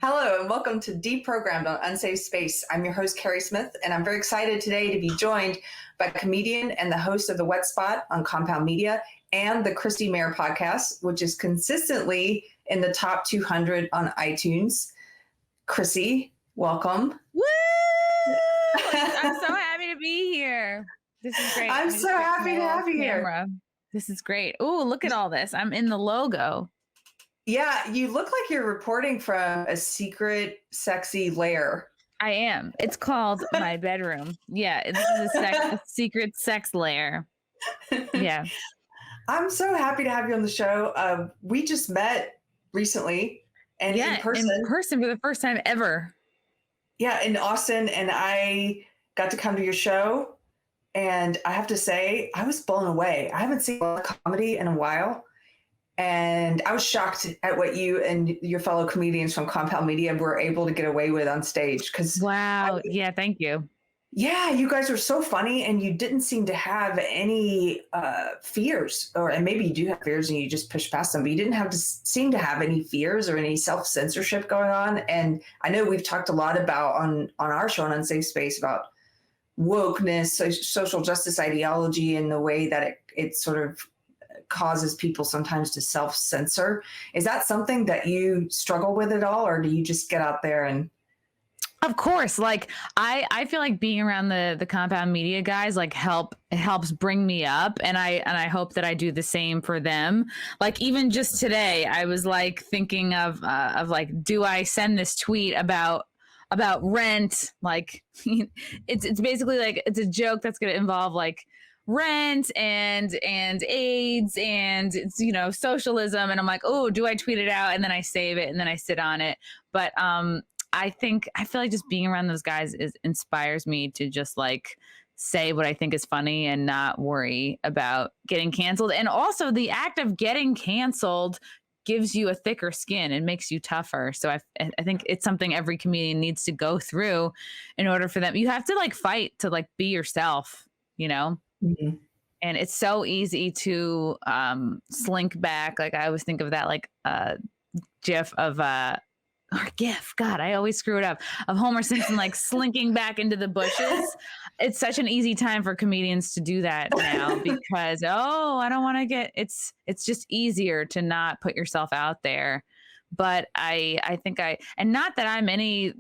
Hello and welcome to Deprogrammed on Unsafe Space. I'm your host, Keri Smith, and I'm very excited today to be joined by a comedian and the host of The Wet Spot on Compound Media and the Chrissie Mayr Podcast, which is consistently in the top 200 on iTunes. Chrissie, welcome. Woo! I'm so happy to be here. This is great. I'm so happy to have you here. This is great. Oh, look at all this. I'm in the logo. Yeah, you look like you're reporting from a secret, sexy lair. I am. It's called my bedroom. Yeah, this is a secret sex lair. Yeah. I'm so happy to have you on the show. We just met recently and in person for the first time ever. Yeah, in Austin, and I got to come to your show, and I have to say, I was blown away. I haven't seen a lot of comedy in a while. And I was shocked at what you and your fellow comedians from Compound Media were able to get away with on stage. Wow. Yeah, thank you. Yeah, you guys were so funny, and you didn't seem to have any fears, and maybe you do have fears and you just push past them, but you didn't seem to have any fears or any self-censorship going on. And I know we've talked a lot about on our show on Unsafe Space about wokeness, social justice ideology, and the way that it sort of causes people sometimes to self-censor. Is that something that you struggle with at all, or do you just get out there and... Of course, like I feel like being around the Compound Media guys helps bring me up, and I hope that I do the same for them. Like even just today, I was like thinking of like, do I send this tweet about rent? Like it's basically like it's a joke that's going to involve like rent and AIDS and it's, socialism. And I'm like, oh, do I tweet it out? And then I save it and then I sit on it. But I feel like just being around those guys inspires me to just like say what I think is funny and not worry about getting canceled. And also the act of getting canceled gives you a thicker skin and makes you tougher. So I think it's something every comedian needs to go through in order for them. You have to like fight to like be yourself, Mm-hmm. And it's so easy to slink back. Like I always think of that like GIF of or GIF. God, I always screw it up. Of Homer Simpson like slinking back into the bushes. It's such an easy time for comedians to do that now because I don't want to get. It's just easier to not put yourself out there. But I think and not that I'm any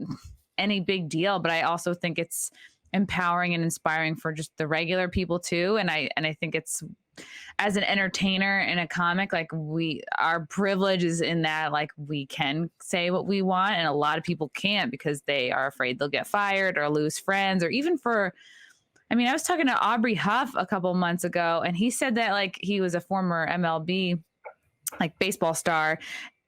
big deal, but I also think it's empowering and inspiring for just the regular people too. And I think it's, as an entertainer and a comic, like our privilege is in that like we can say what we want, and a lot of people can't because they are afraid they'll get fired or lose friends, or even I was talking to Aubrey Huff a couple months ago, and he said that like he was a former MLB like baseball star.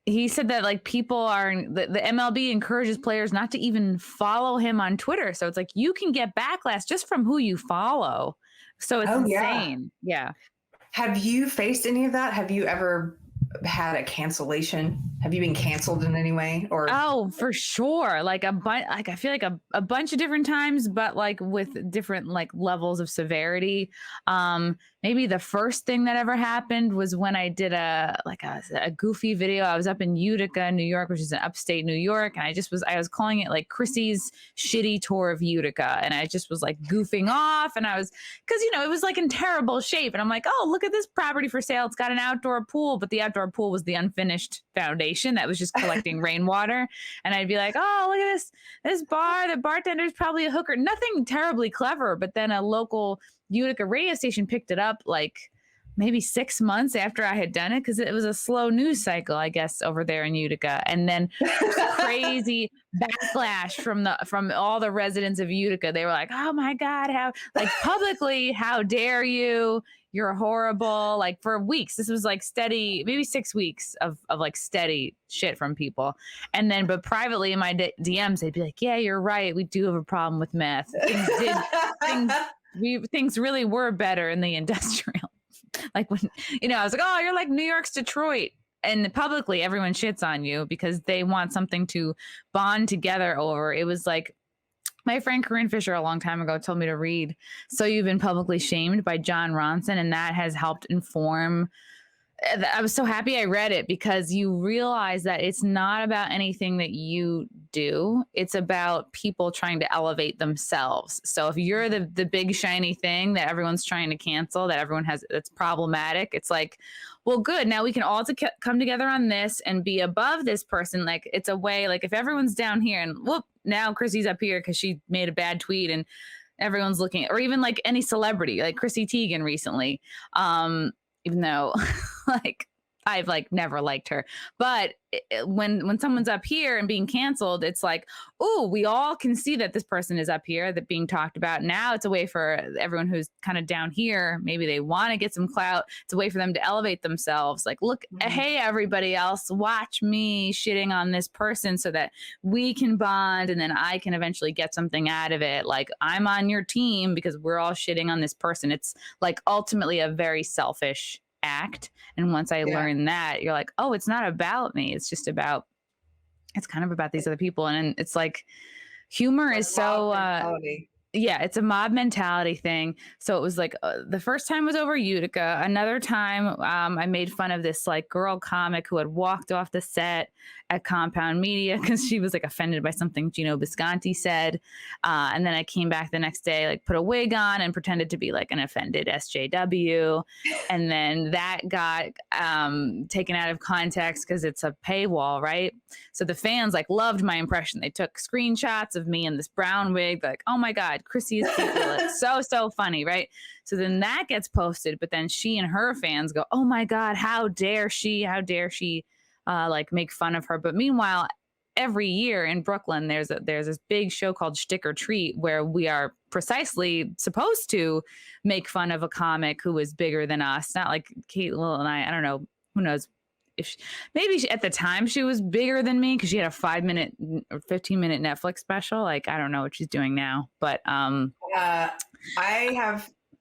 He said that like the MLB encourages players not to even follow him on Twitter. So it's like you can get backlash just from who you follow. So it's insane. Yeah. Have you faced any of that? Have you ever had a cancellation? Have you been canceled in any way? Or for sure. Like I feel like a bunch of different times, but like with different like levels of severity. Maybe the first thing that ever happened was when I did a goofy video. I was up in Utica, New York, which is in upstate New York. And I was calling it like Chrissie's shitty tour of Utica. And I just was like goofing off. And because, it was like in terrible shape. And I'm like, oh, look at this property for sale. It's got an outdoor pool, but the outdoor pool was the unfinished foundation that was just collecting rainwater. And I'd be like, oh, look at this bar. The bartender's probably a hooker. Nothing terribly clever. But then a local Utica radio station picked it up like maybe 6 months after I had done it, because it was a slow news cycle, I guess, over there in Utica. And then crazy backlash from all the residents of Utica. They were like, oh my God, publicly, how dare you? You're horrible. Like for weeks, this was like steady, maybe 6 weeks of like steady shit from people. And then, but privately in my DMs, they'd be like, yeah, you're right. We do have a problem with meth. Things really were better in the industrial. Like when, I was like, oh, you're like New York's Detroit. And publicly everyone shits on you because they want something to bond together over. It was like, my friend Corinne Fisher a long time ago told me to read So You've Been Publicly Shamed by John Ronson. And that has helped inform I was so happy I read it, because you realize that it's not about anything that you do. It's about people trying to elevate themselves. So if you're the big shiny thing that everyone's trying to cancel, that everyone has, that's problematic, it's like, well, good. Now we can all come together on this and be above this person. Like, it's a way, like, if everyone's down here and whoop, now Chrissy's up here because she made a bad tweet and everyone's looking, or even like any celebrity, like Chrissy Teigen recently. Even though like I've like never liked her, but when someone's up here and being canceled, it's like, oh, we all can see that this person is up here that being talked about. Now it's a way for everyone who's kind of down here, maybe they want to get some clout. It's a way for them to elevate themselves. Like, look, hey, everybody else, watch me shitting on this person so that we can bond, and then I can eventually get something out of it. Like, I'm on your team because we're all shitting on this person. It's like ultimately a very selfish act. And once I learned that, you're like, oh, it's not about me. It's just about, it's kind of about these other people. And it's like, humor is so, yeah, it's a mob mentality thing. So it was like the first time was over Utica. Another time I made fun of this like girl comic who had walked off the set at Compound Media because she was like offended by something Gino Bisconti said. And then I came back the next day, like put a wig on and pretended to be like an offended SJW. And then that got taken out of context because it's a paywall, right? So the fans like loved my impression. They took screenshots of me in this brown wig, like, oh my God, Chrissy is people. It's so funny, right? So then that gets posted, but then she and her fans go, oh my God, how dare she like make fun of her. But meanwhile, every year in Brooklyn, there's this big show called Shtick or Treat where we are precisely supposed to make fun of a comic who is bigger than us. Not like Kate Little and I don't know, who knows. If maybe at the time she was bigger than me because she had a 5-minute or 15-minute Netflix special. Like, I don't know what she's doing now, but I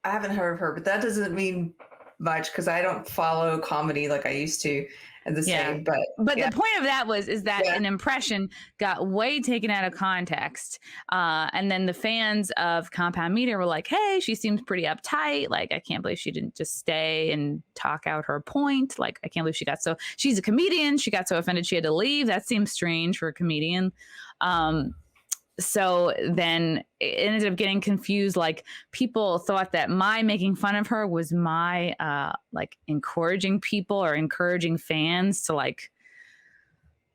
haven't heard of her, but that doesn't mean much because I don't follow comedy like I used to at the same. But the point of that is that an impression got way taken out of context, and then the fans of Compound Media were like, hey, she seems pretty uptight, like I can't believe she didn't just stay and talk out her point, like I can't believe she's a comedian, she got so offended she had to leave. That seems strange for a comedian. So then it ended up getting confused. Like, people thought that my making fun of her was my like encouraging people or encouraging fans to like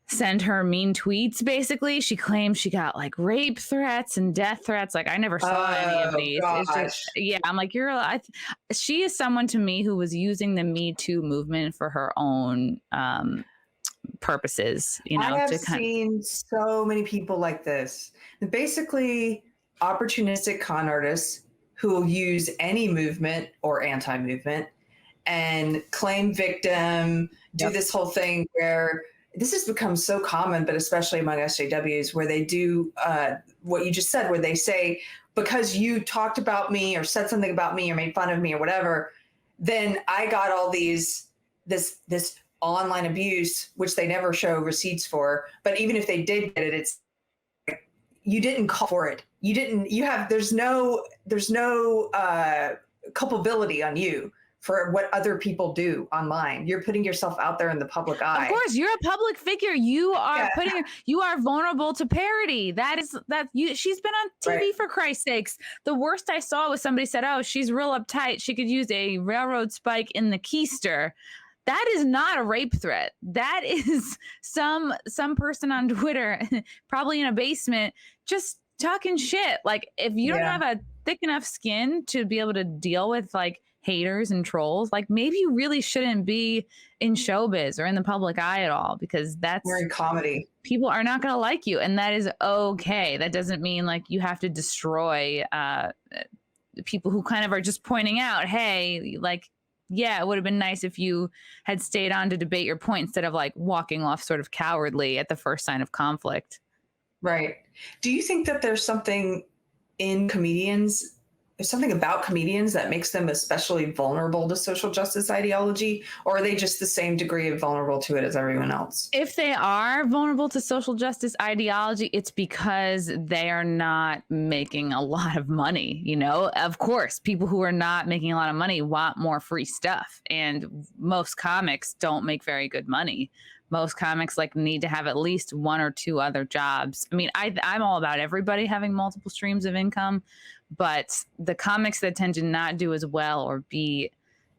send her mean tweets. Basically, she claimed she got like rape threats and death threats. Like, I never saw any of these. It's just, I'm like, she is someone to me who was using the Me Too movement for her own purposes, you know. I have seen so many people like this. Basically, opportunistic con artists who will use any movement or anti-movement and claim victim, do this whole thing where this has become so common, but especially among SJWs, where they do what you just said, where they say, because you talked about me or said something about me or made fun of me or whatever, then I got all this online abuse, which they never show receipts for. But even if they did get it, it's you didn't call for it. There's no culpability on you for what other people do online. You're putting yourself out there in the public eye. Of course, you're a public figure. You are you are vulnerable to parody. She's been on TV for Christ's sakes. The worst I saw was somebody said, oh, she's real uptight. She could use a railroad spike in the keister. That is not a rape threat. That is some person on Twitter, probably in a basement, just talking shit. Like, if you don't have a thick enough skin to be able to deal with like haters and trolls, like maybe you really shouldn't be in showbiz or in the public eye at all, because we're in comedy. People are not going to like you, and that is okay. That doesn't mean like you have to destroy people who kind of are just pointing out, hey, like, yeah, it would have been nice if you had stayed on to debate your point instead of like walking off sort of cowardly at the first sign of conflict. Right. Do you think that there's something in comedians there's something about comedians that makes them especially vulnerable to social justice ideology, or are they just the same degree of vulnerable to it as everyone else? If they are vulnerable to social justice ideology, it's because they are not making a lot of money. You know, of course, people who are not making a lot of money want more free stuff. And most comics don't make very good money. Most comics like need to have at least one or two other jobs. I mean, I'm all about everybody having multiple streams of income, but the comics that tend to not do as well or be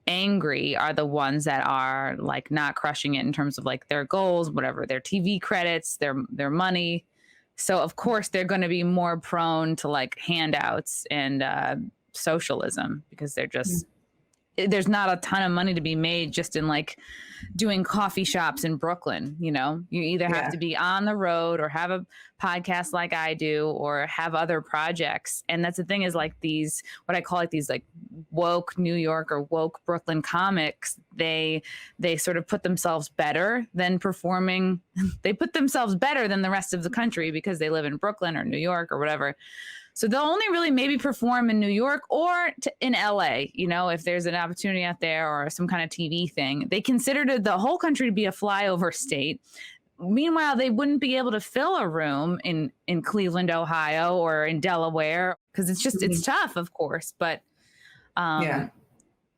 angry are the ones that are like not crushing it in terms of like their goals, whatever, their TV credits, their money. So of course they're going to be more prone to like handouts and socialism, because they're just there's not a ton of money to be made just in like doing coffee shops in Brooklyn. You know, you either have to be on the road or have a podcast like I do or have other projects. And that's the thing, is like these, what I call like these like woke New York or woke Brooklyn comics, they sort of put themselves better than performing. They put themselves better than the rest of the country because they live in Brooklyn or New York or whatever. So they'll only really maybe perform in New York or in LA, you know, if there's an opportunity out there or some kind of TV thing. They considered the whole country to be a flyover state. Meanwhile, they wouldn't be able to fill a room in Cleveland, Ohio, or in Delaware, because it's just, it's tough, of course. But and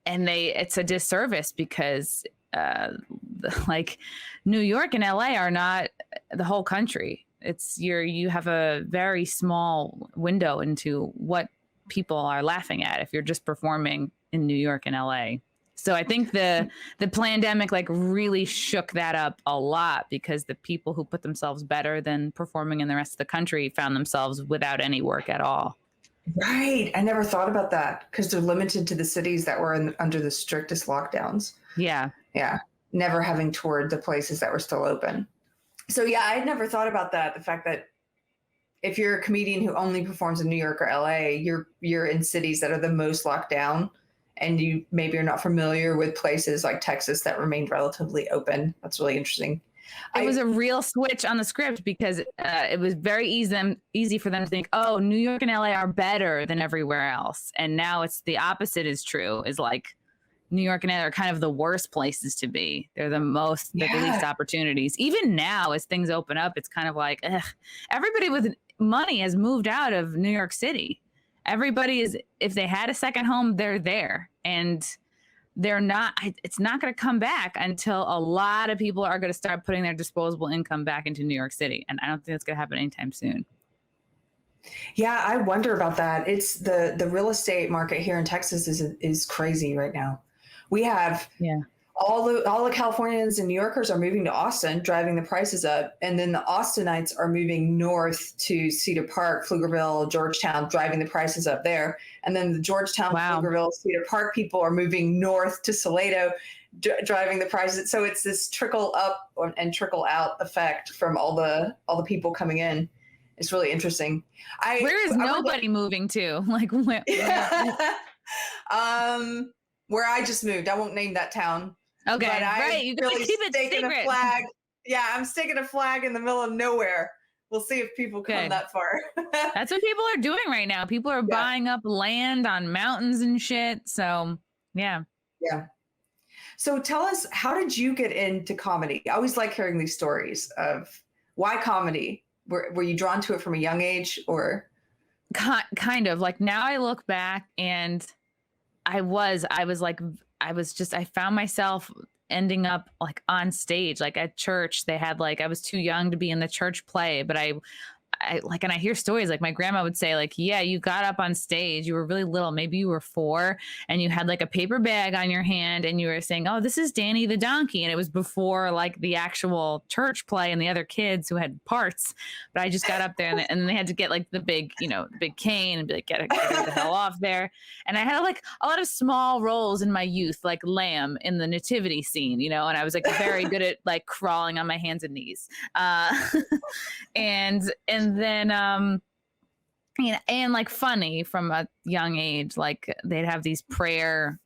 it's a disservice because like New York and LA are not the whole country. It's you have a very small window into what people are laughing at if you're just performing in New York and LA. So I think the pandemic like really shook that up a lot, because the people who put themselves better than performing in the rest of the country found themselves without any work at all. Right. I never thought about that, because they're limited to the cities that were under the strictest lockdowns. Yeah. Yeah. Never having toured the places that were still open. So yeah, I'd never thought about that. The fact that if you're a comedian who only performs in New York or LA, you're in cities that are the most locked down, and you maybe are not familiar with places like Texas that remained relatively open. That's really interesting. It was a real switch on the script, because it was very easy for them to think, oh, New York and LA are better than everywhere else. And now it's the opposite is true, is like New York and LA are kind of the worst places to be. They're the least opportunities. Even now, as things open up, it's kind of like, ugh, everybody with money has moved out of New York City. Everybody is, if they had a second home, they're there. And they're not, it's not going to come back until a lot of people are going to start putting their disposable income back into New York City. And I don't think that's going to happen anytime soon. Yeah, I wonder about that. It's the real estate market here in Texas is crazy right now. We have all the Californians and New Yorkers are moving to Austin, driving the prices up. And then the Austinites are moving north to Cedar Park, Pflugerville, Georgetown, driving the prices up there. And then the Georgetown, Pflugerville, Cedar Park people are moving north to Salado, driving the prices. So it's this trickle up and trickle out effect from all the people coming in. It's really interesting. Where is nobody moving to? Like where? Where I just moved. I won't name that town. Okay, but right. You gotta keep it secret. A flag. Yeah, I'm staking a flag in the middle of nowhere. We'll see if people come that far. That's what people are doing right now. People are buying up land on mountains and shit. So, yeah. Yeah. So tell us, how did you get into comedy? I always like hearing these stories of why comedy. Were you drawn to it from a young age, or? Kind of. Like now I look back and I found myself ending up like on stage, like at church. They had like, I was too young to be in the church play, but I like, and I hear stories like my grandma would say like, yeah, you got up on stage, you were really little, maybe you were 4, and you had like a paper bag on your hand and you were saying, oh, this is Danny the donkey. And it was before like the actual church play and the other kids who had parts. But I just got up there and then they had to get like the big, big cane and be like, get the hell off there. And I had like a lot of small roles in my youth, like lamb in the nativity scene, and I was like very good at like crawling on my hands and knees. And then, and like funny from a young age, like they'd have these prayer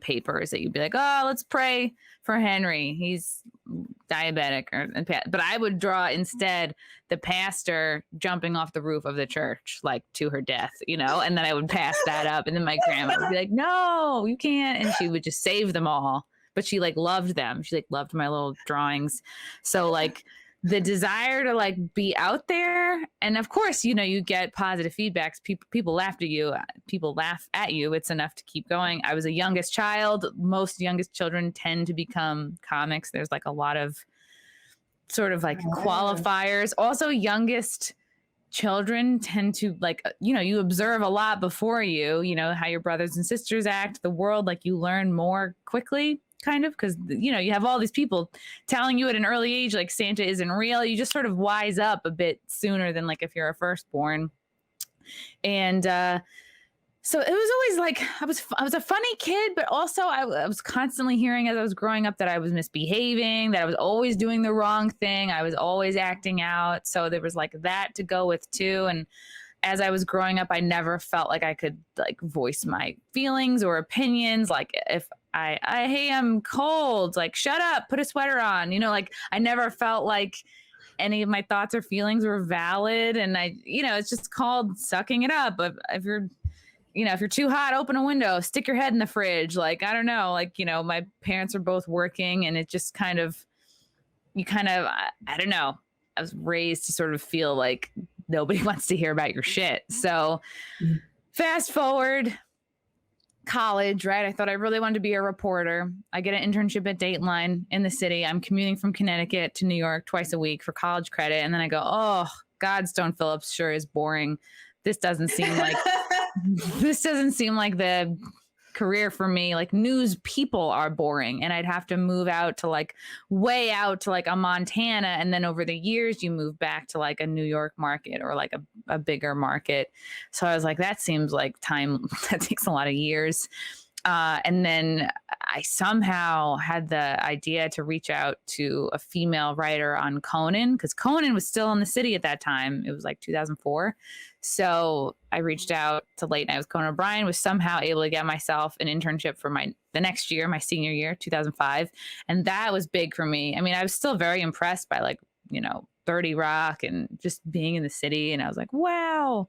papers that you'd be like, oh, let's pray for Henry. He's diabetic, but I would draw instead the pastor jumping off the roof of the church, like to her death, you know, and then I would pass that up. And then my grandma would be like, no, you can't. And she would just save them all. But she like loved them. She like loved my little drawings. So like the desire to like be out there, and of course, you know, you get positive feedbacks. People laugh at you. People laugh at you. It's enough to keep going. I was a youngest child. Most youngest children tend to become comics. There's like a lot of sort of like qualifiers. Also, youngest children tend to like, you know, you observe a lot before you know, how your brothers and sisters act, the world, like you learn more quickly. Kind of, because, you know, you have all these people telling you at an early age, like Santa isn't real. You just sort of wise up a bit sooner than like if you're a firstborn. And so it was always like, I was a funny kid, but also I was constantly hearing as I was growing up that I was misbehaving, that I was always doing the wrong thing. I was always acting out. So there was like that to go with too. And as I was growing up, I never felt like I could like voice my feelings or opinions. Like if hey, I'm cold, like shut up, put a sweater on, you know, like I never felt like any of my thoughts or feelings were valid. And I, you know, it's just called sucking it up. If you're, you know, if you're too hot, open a window, stick your head in the fridge. Like, I don't know, like, you know, my parents are both working and it just kind of, I don't know. I was raised to sort of feel like nobody wants to hear about your shit. So fast forward, college, right? I thought I really wanted to be a reporter. I get an internship at Dateline in the city. I'm commuting from Connecticut to New York twice a week for college credit. And then I go, oh, God, Stone Phillips sure is boring. This doesn't seem like the career for me. Like news people are boring, and I'd have to move out to like way out to like a Montana, and then over the years you move back to like a New York market or like a bigger market. So I was like, that seems like time that takes a lot of years. And then I somehow had the idea to reach out to a female writer on Conan, because Conan was still in the city at that time. It was like 2004. So I reached out to Late Night with Conan O'Brien, was somehow able to get myself an internship for the next year, my senior year, 2005. And that was big for me. I mean, I was still very impressed by like, you know, 30 Rock and just being in the city. And I was like, wow.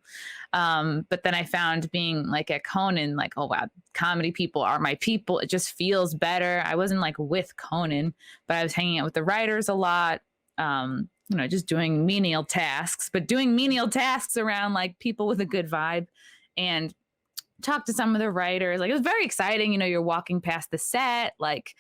But then I found being like at Conan, like, oh, wow, comedy people are my people. It just feels better. I wasn't like with Conan, but I was hanging out with the writers a lot. You know, just doing menial tasks, but doing menial tasks around like people with a good vibe, and talk to some of the writers. Like it was very exciting. You know, you're walking past the set, like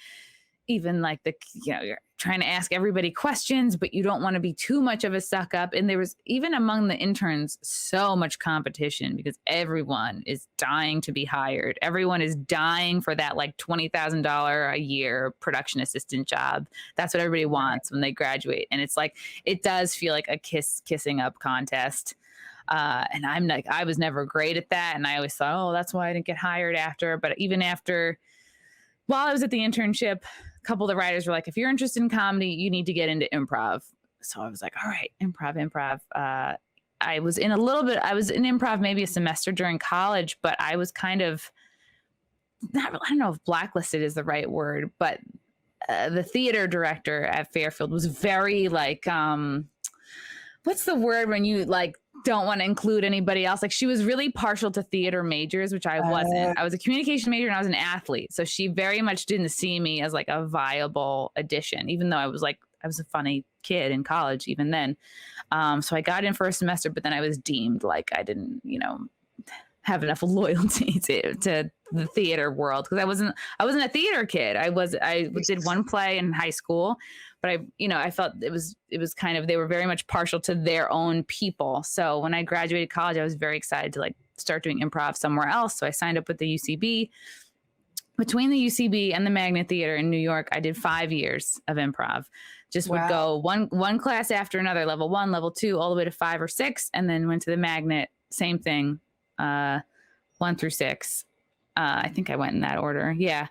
even like you know, you're trying to ask everybody questions, but you don't want to be too much of a suck up. And there was even among the interns so much competition because everyone is dying to be hired. Everyone is dying for that like $20,000 a year production assistant job. That's what everybody wants when they graduate. And it's like, it does feel like a kissing up contest. And I'm like, I was never great at that. And I always thought, oh, that's why I didn't get hired after. But even after, while I was at the internship, a couple of the writers were like, if you're interested in comedy, you need to get into improv. So I was like, all right, improv. I was in improv maybe a semester during college, but I was kind of I don't know if blacklisted is the right word, but the theater director at Fairfield was very like, what's the word when you like don't want to include anybody else? Like she was really partial to theater majors, which I wasn't. I was a communication major and I was an athlete. So she very much didn't see me as like a viable addition, even though I was a funny kid in college even then. So I got in for a semester, but then I was deemed like I didn't, you know, have enough loyalty to the theater world, because I wasn't a theater kid. I did one play in high school, but I felt it was kind of, they were very much partial to their own people. So when I graduated college, I was very excited to like start doing improv somewhere else. So I signed up with the UCB. Between the UCB and the Magnet Theater in New York, I did 5 years of improv. Just would go one class after another, level 1, level 2, all the way to 5 or 6, and then went to the Magnet, same thing, 1 through 6. I think I went in that order. Yeah.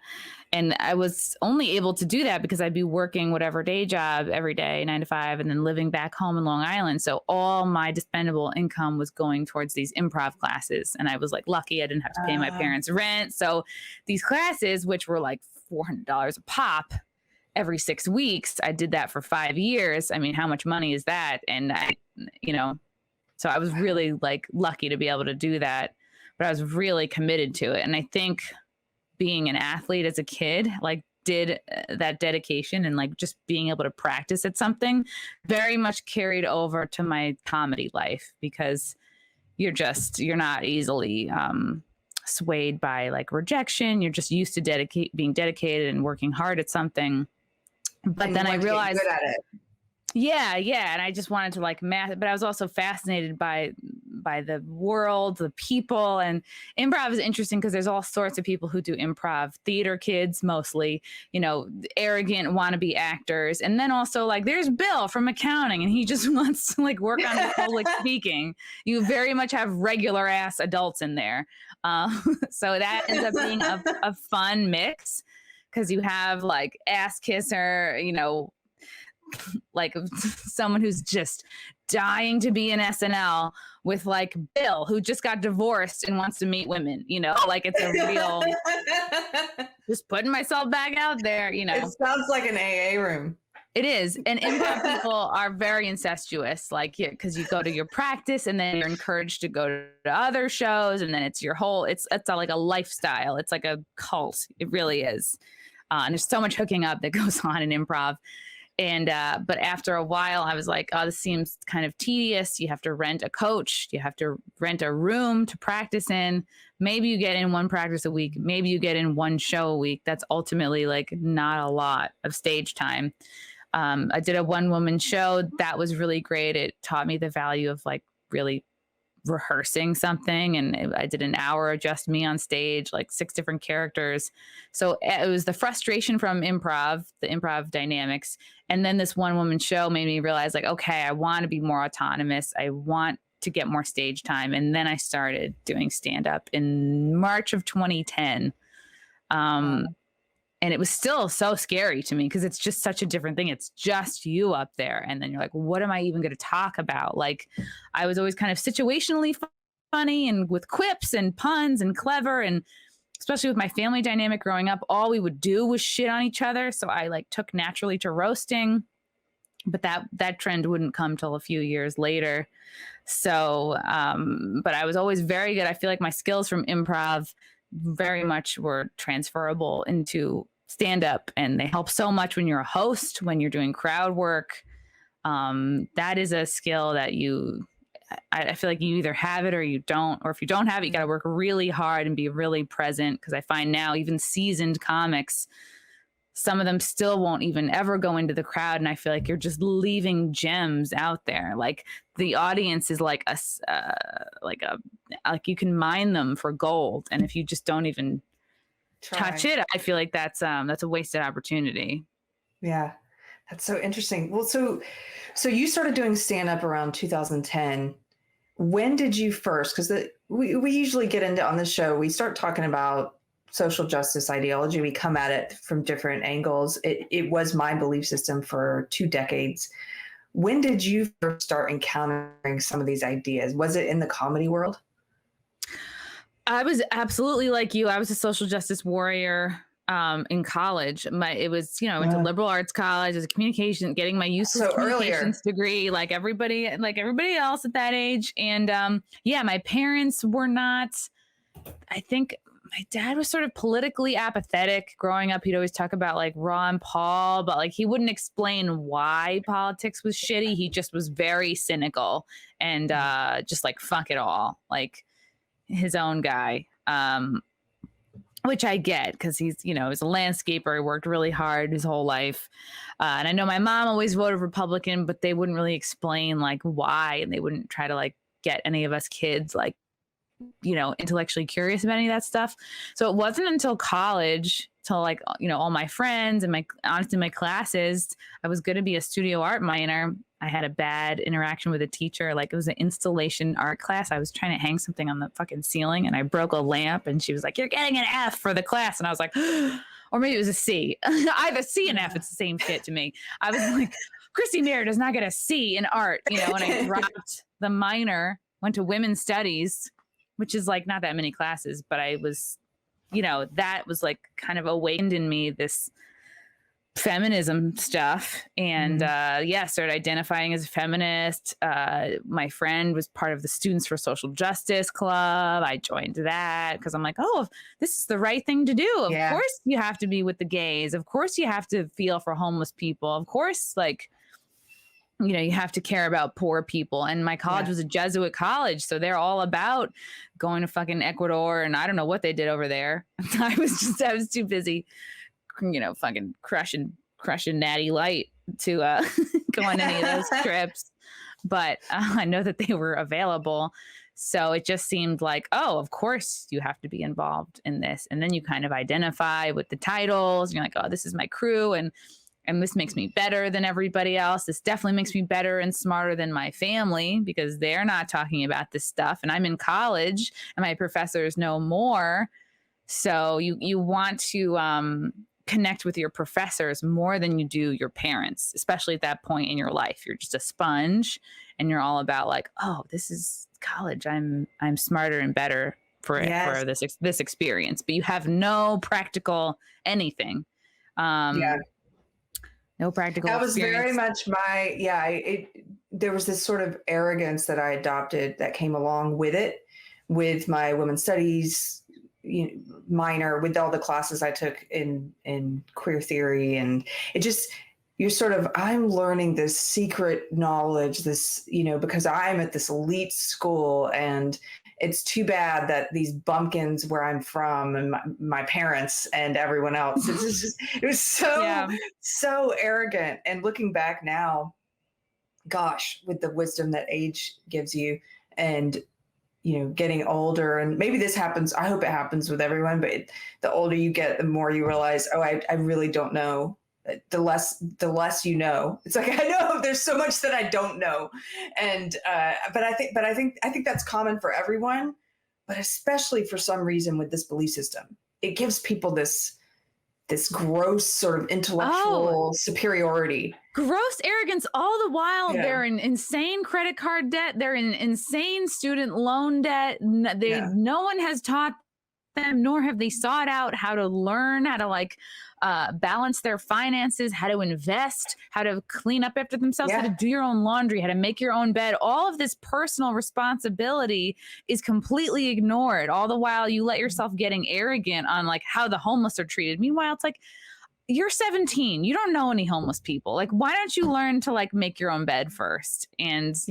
And I was only able to do that because I'd be working whatever day job every day, 9 to 5, and then living back home in Long Island. So all my dispendable income was going towards these improv classes. And I was like lucky I didn't have to pay my parents' rent. So these classes, which were like $400 a pop, every 6 weeks. I did that for 5 years. I mean, how much money is that? And so I was really like lucky to be able to do that, but I was really committed to it. And I think being an athlete as a kid, like, did that dedication and like just being able to practice at something very much carried over to my comedy life, because you're not easily swayed by like rejection. You're just used to being dedicated and working hard at something. But and then I realized, good at it. Yeah. And I just wanted to like math, but I was also fascinated by the world, the people. And improv is interesting because there's all sorts of people who do improv, theater kids mostly, arrogant wannabe actors. And then also like there's Bill from accounting, and he just wants to like work on his public speaking. You very much have regular ass adults in there. So that ends up being a fun mix, because you have like ass kisser, like someone who's just dying to be in SNL, with like Bill, who just got divorced and wants to meet women, like it's a real, just putting myself back out there, It sounds like an AA room. It is. And improv people are very incestuous, like, because you go to your practice and then you're encouraged to go to other shows. And then it's your whole, it's like a lifestyle. It's like a cult. It really is. And there's so much hooking up that goes on in improv. And but after a while, I was like, oh, this seems kind of tedious. You have to rent a coach. You have to rent a room to practice in. Maybe you get in one practice a week. Maybe you get in one show a week. That's ultimately like not a lot of stage time. I did a one-woman show. That was really great. It taught me the value of like really rehearsing something, and I did an hour of just me on stage, like 6 different characters. So it was the frustration from improv, the improv dynamics, and then this one woman show made me realize like, okay, I want to be more autonomous. I want to get more stage time. And then I started doing stand-up in March of 2010. And it was still so scary to me because it's just such a different thing. It's just you up there. And then you're like, what am I even going to talk about? Like, I was always kind of situationally funny and with quips and puns and clever. And especially with my family dynamic growing up, all we would do was shit on each other. So I like took naturally to roasting. But that trend wouldn't come till a few years later. So, but I was always very good. I feel like my skills from improv very much were transferable into stand-up, and they help so much when you're a host, when you're doing crowd work. That is a skill that I feel like you either have it or you don't, or if you don't have it, you got to work really hard and be really present. Because I find now even seasoned comics, some of them still won't even ever go into the crowd, and I feel like you're just leaving gems out there. Like the audience is like you can mine them for gold, and if you just don't even touch it, I feel like that's a wasted opportunity. Yeah, that's so interesting. Well, so you started doing stand-up around 2010. When did you first? Because we usually get into on this show, we start talking about social justice ideology. We come at it from different angles. It was my belief system for 2 decades. When did you first start encountering some of these ideas? Was it in the comedy world? I was absolutely like you. I was a social justice warrior in college. I went to liberal arts college as a getting my useless communications degree, like everybody else at that age. And my parents were not, I think my dad was sort of politically apathetic growing up. He'd always talk about like Ron Paul, but like he wouldn't explain why politics was shitty. He just was very cynical and just like fuck it all, like his own guy. Which I get because he's a landscaper. He worked really hard his whole life. And I know my mom always voted Republican, but they wouldn't really explain like why. And they wouldn't try to like get any of us kids like, intellectually curious about any of that stuff. So it wasn't until college, till like, all my friends and my classes, I was going to be a studio art minor. I had a bad interaction with a teacher. Like it was an installation art class. I was trying to hang something on the fucking ceiling and I broke a lamp and she was like, you're getting an F for the class. And I was like, or maybe it was a C. Either C and F, it's the same shit to me. I was like, Chrissie Mayr does not get a C in art, and I dropped the minor, went to women's studies, which is like not that many classes, but I was, that was like kind of awakened in me this feminism stuff, and started identifying as a feminist. My friend was part of the Students for Social Justice Club. I joined that because I'm like, oh, this is the right thing to do. Of course you have to be with the gays. Of course you have to feel for homeless people. Of course, like, you know, you have to care about poor people. And my college was a Jesuit college, so they're all about going to fucking Ecuador, and I don't know what they did over there. I was too busy, you know, fucking crushing Natty Light to go on any of those trips. But I know that they were available. So it just seemed like, oh, of course you have to be involved in this. And then you kind of identify with the titles. And you're like, oh, this is my crew. And this makes me better than everybody else. This definitely makes me better and smarter than my family because they're not talking about this stuff. And I'm in college and my professors know more. So you want to connect with your professors more than you do your parents, especially at that point in your life. You're just a sponge and you're all about like, oh, this is college. I'm smarter and better for this experience. But you have no practical anything. No practical that was experience. Very much there was this sort of arrogance that I adopted that came along with it, with my women's studies minor, with all the classes I took in queer theory. And it just, you're sort of, I'm learning this secret knowledge, this, you know, because I'm at this elite school, and it's too bad that these bumpkins where I'm from and my parents and everyone else, it was so arrogant. And looking back now, gosh, with the wisdom that age gives you, and, you know, getting older, and maybe this happens, I hope it happens with everyone, but the older you get, the more you realize, oh, I really don't know. The less you know. It's like, I know there's so much that I don't know. And but I think that's common for everyone, but especially for some reason with this belief system. It gives people this gross sort of intellectual superiority. Gross arrogance, all the while they're in insane credit card debt, they're in insane student loan debt. No one has taught them, nor have they sought out how to learn how to like balance their finances, how to invest, how to clean up after themselves, how to do your own laundry, how to make your own bed. All of this personal responsibility is completely ignored. All the while you let yourself getting arrogant on like how the homeless are treated. Meanwhile, it's like, you're 17. You don't know any homeless people. Like, why don't you learn to like make your own bed first? And it's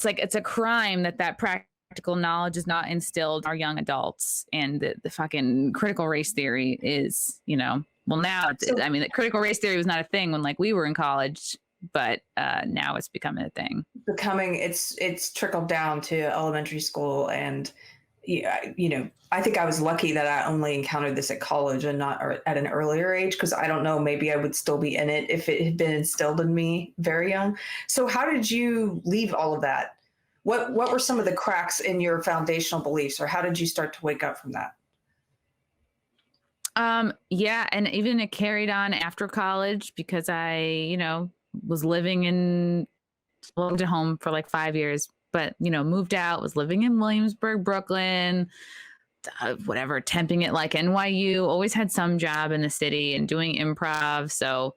like, it's a crime that practical knowledge is not instilled in our young adults. And the fucking critical race theory is, you know, well now, I mean, the critical race theory was not a thing when like we were in college, but now it's becoming a thing. It's trickled down to elementary school. And, you know, I think I was lucky that I only encountered this at college and not at an earlier age, because I don't know, maybe I would still be in it if it had been instilled in me very young. So how did you leave all of that? What were some of the cracks in your foundational beliefs, or how did you start to wake up from that? And even it carried on after college, because I, you know, was lived at home for like 5 years, but, you know, moved out, was living in Williamsburg, Brooklyn, whatever, temping at like NYU, always had some job in the city and doing improv. So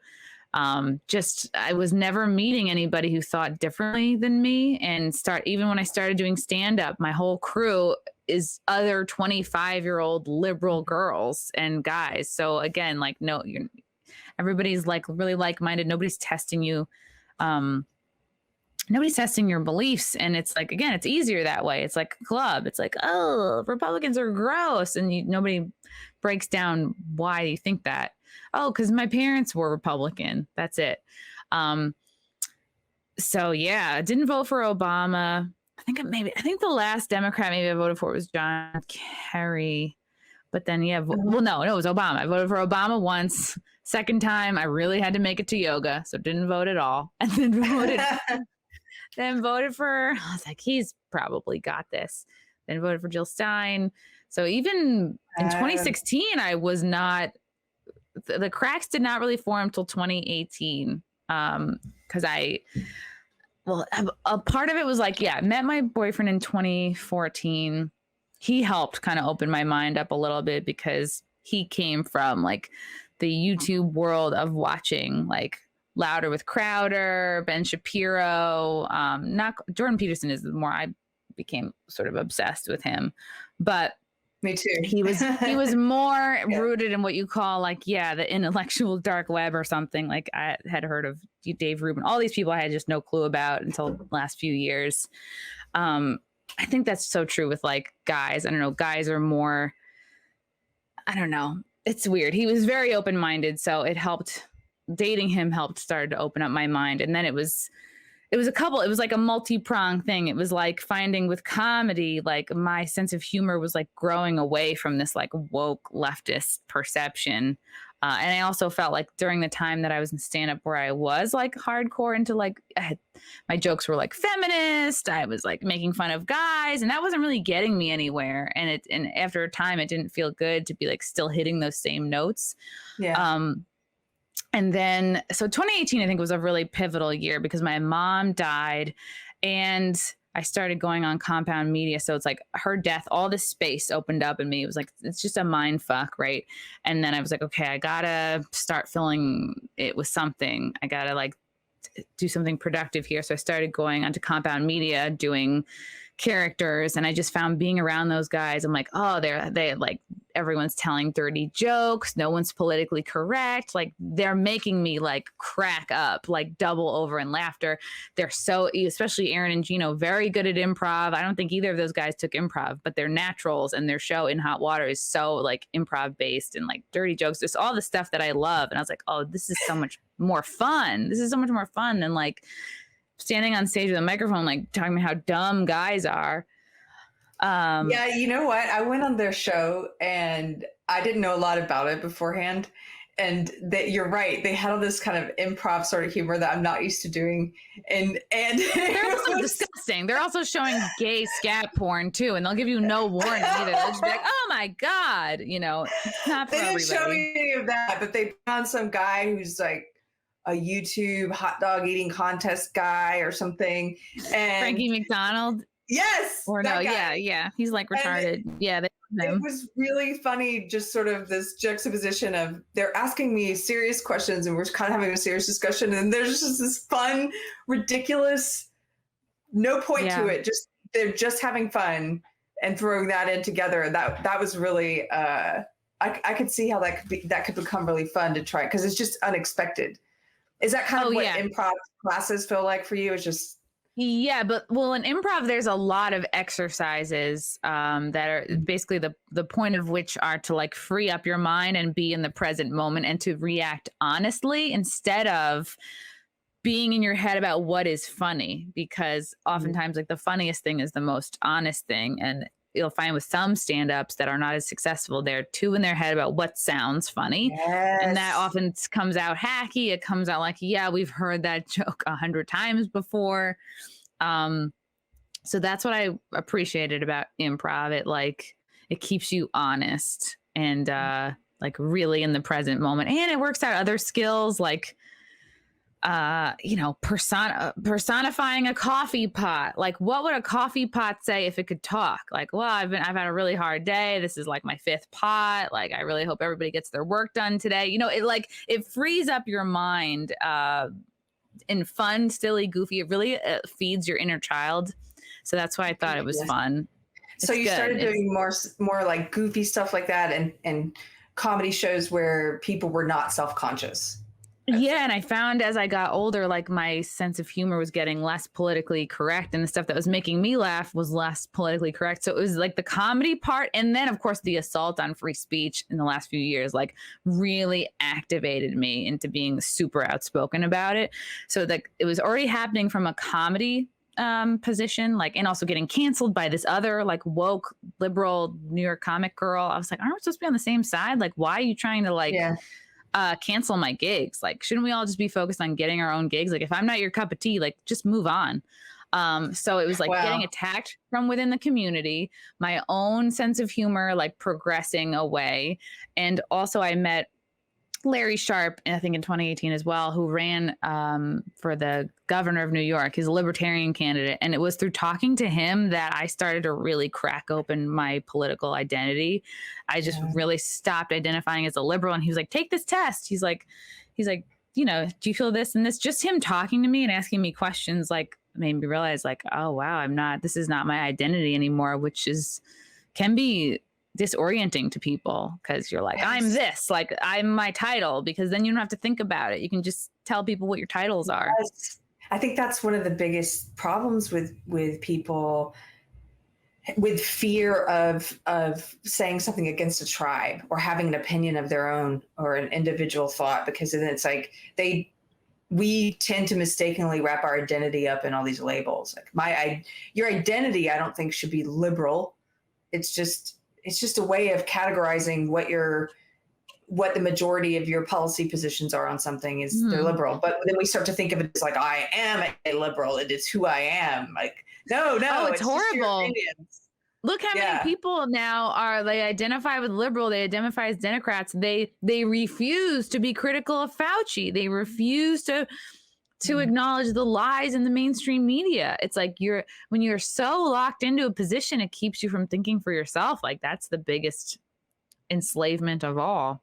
I was never meeting anybody who thought differently than me. And even when I started doing stand-up, my whole crew is other 25-year-old liberal girls and guys. So again, like, no, everybody's like really like-minded. Nobody's testing you. Nobody's testing your beliefs. And it's like, again, it's easier that way. It's like a club. It's like, oh, Republicans are gross. And nobody breaks down why you think that. Oh, because my parents were Republican. That's it. So yeah, didn't vote for Obama. I think the last Democrat maybe I voted for was John Kerry. But then no, it was Obama. I voted for Obama once. Second time, I really had to make it to yoga, so didn't vote at all. And then voted for, I was like, he's probably got this. Then voted for Jill Stein. So even in 2016, I was not, the cracks did not really form until 2018. Because a part of it was like, I met my boyfriend in 2014. He helped kind of open my mind up a little bit because he came from like the YouTube world of watching like Louder with Crowder, Ben Shapiro. Not Jordan Peterson is the more I became sort of obsessed with him, but me too. He was more rooted in what you call like, the intellectual dark web or something. Like I had heard of Dave Rubin, all these people I had just no clue about until the last few years. I think that's so true with like guys. I don't know. Guys are more, I don't know. It's weird. He was very open-minded. So it helped, dating him started to open up my mind. And then it was like a multi-pronged thing. It was like finding with comedy, like my sense of humor was like growing away from this like woke leftist perception. And I also felt like during the time that I was in stand-up where I was like hardcore into like, my jokes were like feminist. I was like making fun of guys and that wasn't really getting me anywhere. And after a time, it didn't feel good to be like still hitting those same notes. Yeah. And then, so 2018, I think was a really pivotal year because my mom died and I started going on Compound Media. So it's like her death, all this space opened up in me. It was like, it's just a mind fuck. Right. And then I was like, okay, I gotta start filling it with something. I gotta like do something productive here. So I started going onto Compound Media, doing characters. And I just found being around those guys, I'm like, oh, they like, everyone's telling dirty jokes. No one's politically correct. Like they're making me like crack up, like double over in laughter. They're so, especially Aaron and Gino, very good at improv. I don't think either of those guys took improv, but they're naturals and their show In Hot Water is so like improv based and like dirty jokes. Just all the stuff that I love. And I was like, oh, this is so much more fun. This is so much more fun than like standing on stage with a microphone, like talking about how dumb guys are. Yeah, you know what? I went on their show and I didn't know a lot about it beforehand. And you're right. They had all this kind of improv sort of humor that I'm not used to doing. And they're also disgusting. They're also showing gay scat porn too. And they'll give you no warning either. They'll just be like, oh my God, you know, it's not for they didn't everybody. show me any of that, but they found some guy who's like a YouTube hot dog eating contest guy or something. And Frankie McDonald. Yes. Or no, guy. Yeah. He's like retarded. It was really funny, just sort of this juxtaposition of they're asking me serious questions and we're kind of having a serious discussion. And there's just this fun, ridiculous, no point to it. Just they're just having fun and throwing that in together. That was really I could see how that could become really fun to try because it's just unexpected. Is that kind of what improv classes feel like for you? It's just but well, in improv, there's a lot of exercises that are basically the point of which are to like free up your mind and be in the present moment and to react honestly instead of being in your head about what is funny, because oftentimes like the funniest thing is the most honest thing. And you'll find with some stand-ups that are not as successful, they're too in their head about what sounds funny. Yes. And that often comes out hacky. It comes out like, yeah, we've heard that joke 100 times before. So that's what I appreciated about improv. It keeps you honest and like really in the present moment. And it works out other skills like personifying a coffee pot. Like what would a coffee pot say if it could talk? Like, well, I've had a really hard day. This is like my 5th pot. Like, I really hope everybody gets their work done today. You know, it frees up your mind in fun, silly, goofy. It really feeds your inner child. So that's why I thought it was fun. So you started doing more like goofy stuff like that and comedy shows where people were not self-conscious. Yeah, and I found as I got older, like my sense of humor was getting less politically correct and the stuff that was making me laugh was less politically correct. So it was like the comedy part. And then, of course, the assault on free speech in the last few years, like really activated me into being super outspoken about it. So like it was already happening from a comedy position, like, and also getting canceled by this other like woke liberal New York comic girl. I was like, aren't we supposed to be on the same side? Like, why are you trying to cancel my gigs? Like, shouldn't we all just be focused on getting our own gigs? Like, if I'm not your cup of tea, like just move on. So it was like getting attacked from within the community, my own sense of humor, like progressing away. And also I met Larry Sharpe, I think in 2018 as well, who ran for the governor of New York. He's a libertarian candidate. And it was through talking to him that I started to really crack open my political identity. I just really stopped identifying as a liberal. And he was like, take this test. He's like, you know, do you feel this and this? Just him talking to me and asking me questions like made me realize like, oh, wow, this is not my identity anymore, which can be disorienting to people because you're like, I'm this, like I'm my title, because then you don't have to think about it. You can just tell people what your titles are. I think that's one of the biggest problems with people, with fear of saying something against a tribe or having an opinion of their own or an individual thought, because then it's like we tend to mistakenly wrap our identity up in all these labels. Like your identity, I don't think should be liberal. It's just a way of categorizing what the majority of your policy positions are on something is they're liberal. But then we start to think of it as like, I am a liberal. It is who I am. Like, no, it's horrible. Look how many people now they identify with liberal. They identify as Democrats. They refuse to be critical of Fauci. They refuse to acknowledge the lies in the mainstream media. It's like when you're so locked into a position, it keeps you from thinking for yourself. Like that's the biggest enslavement of all.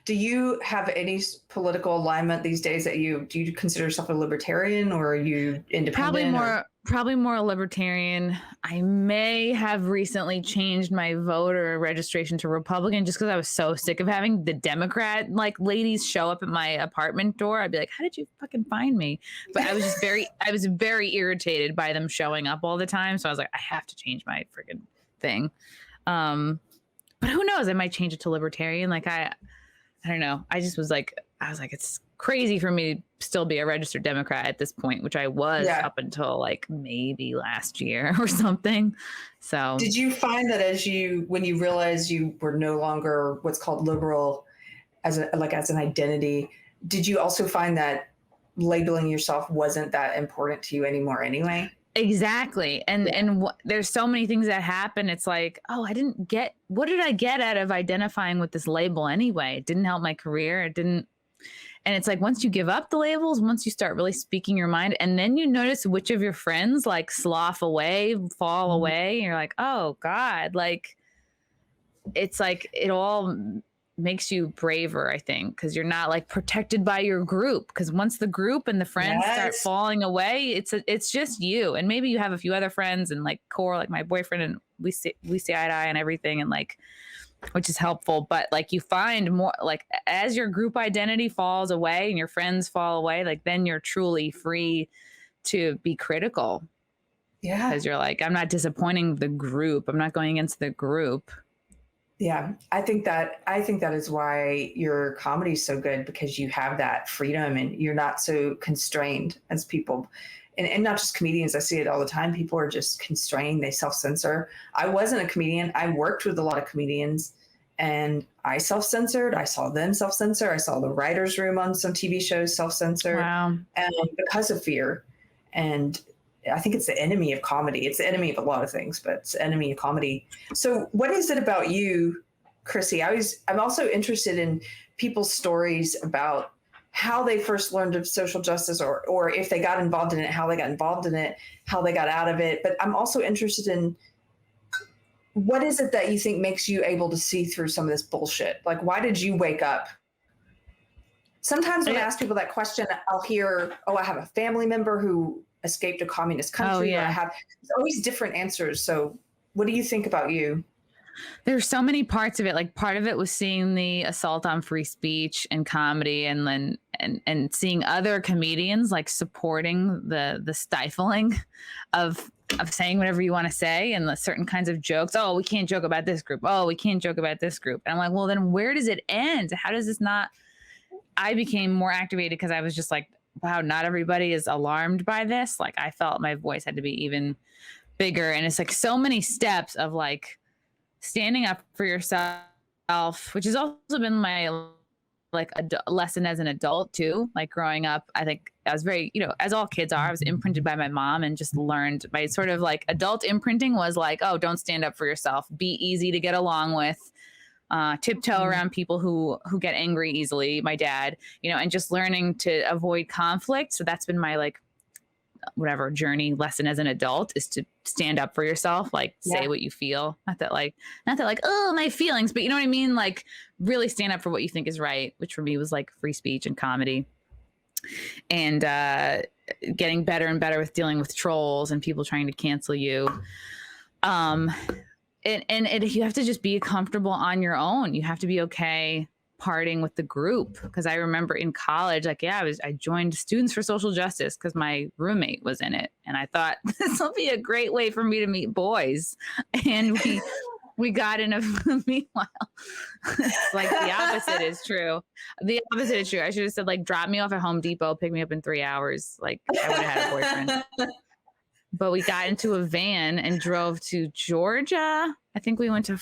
Do you have any political alignment these days do you consider yourself a libertarian, or are you independent? Probably more libertarian. I may have recently changed my voter registration to Republican just because I was so sick of having the Democrat ladies show up at my apartment door. I'd be like, how did you fucking find me? But I was just very irritated by them showing up all the time. So I was like, I have to change my freaking thing. But who knows? I might change it to libertarian. I don't know. I was like, it's crazy for me to still be a registered Democrat at this point, which I was up until maybe last year or something. So did you find that when you realized you were no longer what's called liberal as an identity, did you also find that labeling yourself wasn't that important to you anymore anyway? Exactly. And there's so many things that happen. It's like, oh, what did I get out of identifying with this label anyway? It didn't help my career. It didn't. And it's like, once you give up the labels, once you start really speaking your mind, and then you notice which of your friends slough away, fall away. And you're like, oh God, it's like, it all makes you braver, I think, because you're not protected by your group. Because once the group and the friends start falling away, it's just you, and maybe you have a few other friends and core, my boyfriend, and we see eye to eye and everything, and which is helpful. But you find more as your group identity falls away and your friends fall away, then you're truly free to be critical. Yeah, because you're I'm not disappointing the group. I'm not going against the group. Yeah, I think that is why your comedy is so good, because you have that freedom and you're not so constrained as people. And not just comedians. I see it all the time. People are just constrained. They self-censor. I wasn't a comedian. I worked with a lot of comedians and I self-censored. I saw them self-censor. I saw the writer's room on some TV shows self-censor. Wow. And because of fear. And I think it's the enemy of comedy. It's the enemy of a lot of things, but it's the enemy of comedy. So what is it about you, Chrissie? I'm also interested in people's stories about how they first learned of social justice, or if they got involved in it, how they got involved in it, how they got out of it. But I'm also interested in what is it that you think makes you able to see through some of this bullshit? Why did you wake up? Sometimes when I ask people that question, I'll hear, oh, I have a family member who escaped a communist country. Oh, yeah. There's always different answers. So what do you think about you? There's so many parts of it. Part of it was seeing the assault on free speech and comedy, and then and seeing other comedians supporting the stifling of saying whatever you want to say, and the certain kinds of jokes. Oh, we can't joke about this group. Oh, we can't joke about this group. And I'm like, well, then where does it end? How does this not? I became more activated because I was just wow, not everybody is alarmed by this. I felt my voice had to be even bigger. And it's so many steps of standing up for yourself, which has also been my a lesson as an adult too. Growing up, I think I was very, as all kids are, I was imprinted by my mom and just learned my sort of adult imprinting was oh, don't stand up for yourself, be easy to get along with. tiptoe around people who get angry easily, my dad, and just learning to avoid conflict. So that's been my like whatever journey lesson as an adult, is to stand up for yourself, like say what you feel, not that like oh my feelings, but you know what I mean, like really stand up for what you think is right, which for me was like free speech and comedy, and getting better and better with dealing with trolls and people trying to cancel you. And you have to just be comfortable on your own. You have to be okay parting with the group, because I remember in college, like I joined Students for Social Justice because my roommate was in it, and I thought this will be a great way for me to meet boys, and we got in a meanwhile it's like the opposite is true. I should have said like drop me off at Home Depot, pick me up in 3 hours, like I would have had a boyfriend. But we got into a van and drove to Georgia. I think we went to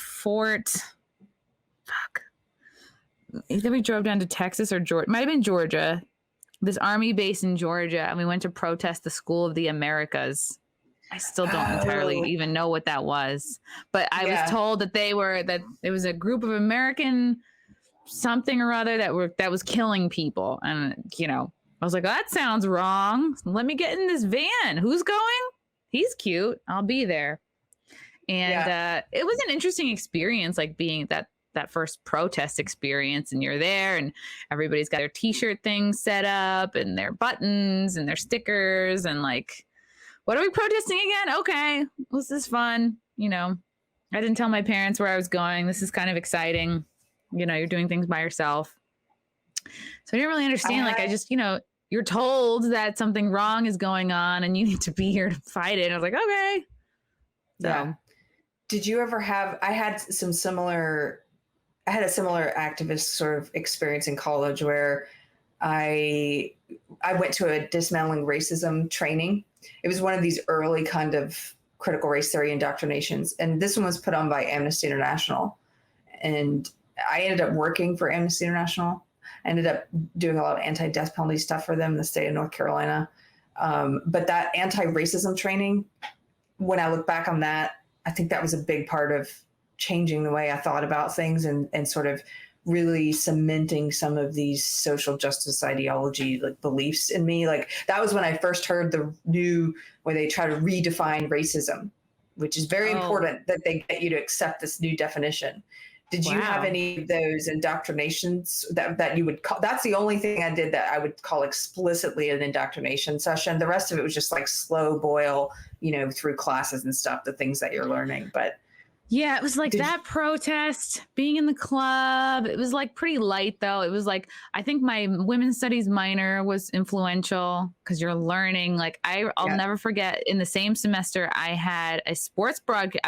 either we drove down to Texas or Georgia. Might have been Georgia. This army base in Georgia. And we went to protest the School of the Americas. I still don't entirely even know what that was. But I was told that it was a group of American something or other that was killing people. And, I was like, oh, that sounds wrong. Let me get in this van. Who's going? He's cute. I'll be there. And it was an interesting experience, like being that first protest experience, and you're there and everybody's got their t-shirt things set up and their buttons and their stickers, and like, what are we protesting again? Okay, this is fun. I didn't tell my parents where I was going. This is kind of exciting. You're doing things by yourself. So I didn't really understand. I just, you're told that something wrong is going on and you need to be here to fight it. And I was like, okay. So. Yeah. Did you ever I had a similar activist sort of experience in college where I went to a dismantling racism training. It was one of these early kind of critical race theory indoctrinations. And this one was put on by Amnesty International. And I ended up working for Amnesty International. I ended up doing a lot of anti-death penalty stuff for them in the state of North Carolina. But that anti-racism training, when I look back on that, I think that was a big part of changing the way I thought about things and sort of really cementing some of these social justice ideology like beliefs in me. Like that was when I first heard where they try to redefine racism, which is very important that they get you to accept this new definition. Did you have any of those indoctrinations that you would call? That's the only thing I did that I would call explicitly an indoctrination session. The rest of it was just like slow boil, through classes and stuff, the things that you're learning. But yeah, it was like that protest, being in the club. It was like pretty light though. It was like, I think my women's studies minor was influential because you're learning. Like I'll never forget, in the same semester, I had I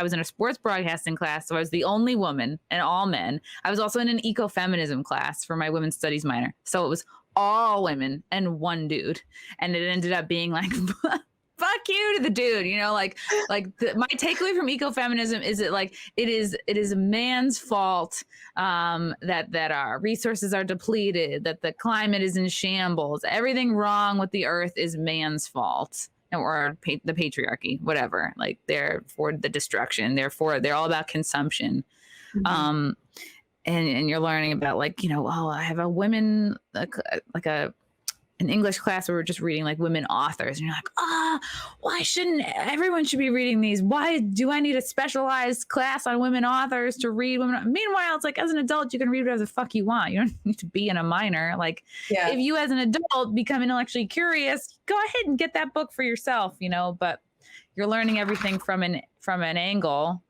was in a sports broadcasting class. So I was the only woman and all men. I was also in an Eco-Feminism class for my women's studies minor. So it was all women and one dude. And it ended up being like, fuck you to the dude, my takeaway from ecofeminism is it is a man's fault that our resources are depleted, that the climate is in shambles, everything wrong with the earth is man's fault, or the patriarchy, whatever. Like they're for the destruction, they're all about consumption. Mm-hmm. And you're learning about I have a women an English class where we're just reading like women authors, and you're like, why shouldn't everyone should be reading these? Why do I need a specialized class on women authors to read women? Meanwhile, it's like, as an adult, you can read whatever the fuck you want. You don't need to be in a minor. Like if you as an adult become intellectually curious, go ahead and get that book for yourself, but you're learning everything from an angle,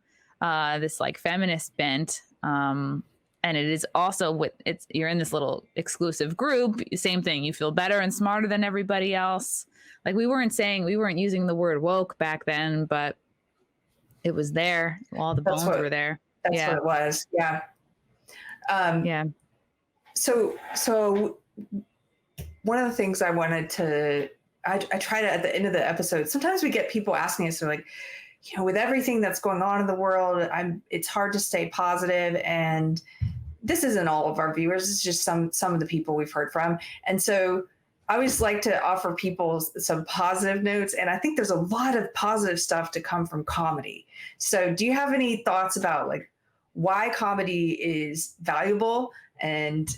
this like feminist bent. And it is also you're in this little exclusive group. Same thing. You feel better and smarter than everybody else. Like we weren't using the word woke back then, but it was there. All the bones were there. That's what it was. Yeah. So one of the things I wanted to, I try to, at the end of the episode, sometimes we get people asking us, like, with everything that's going on in the world, it's hard to stay positive. And this isn't all of our viewers. It's just some of the people we've heard from. And so I always like to offer people some positive notes. And I think there's a lot of positive stuff to come from comedy. So do you have any thoughts about like why comedy is valuable and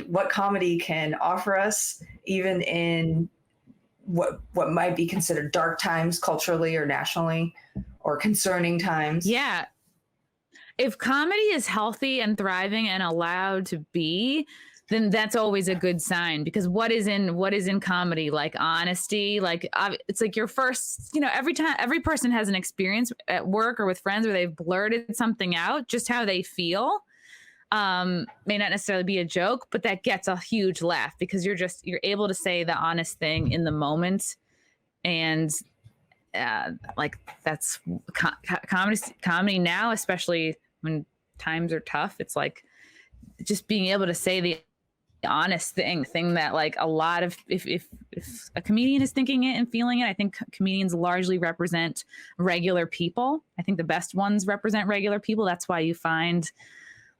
what comedy can offer us, even in what might be considered dark times culturally or nationally, or concerning times. Yeah. If comedy is healthy and thriving and allowed to be, then that's always a good sign, because what is in comedy? Like honesty, like it's like your first, every person has an experience at work or with friends where they've blurted something out, just how they feel. May not necessarily be a joke, but that gets a huge laugh because you're able to say the honest thing in the moment. And like that's comedy now, especially when times are tough. It's like just being able to say the honest thing that like a lot of, if a comedian is thinking it and feeling it, I think comedians largely represent regular people. I think the best ones represent regular people. That's why you find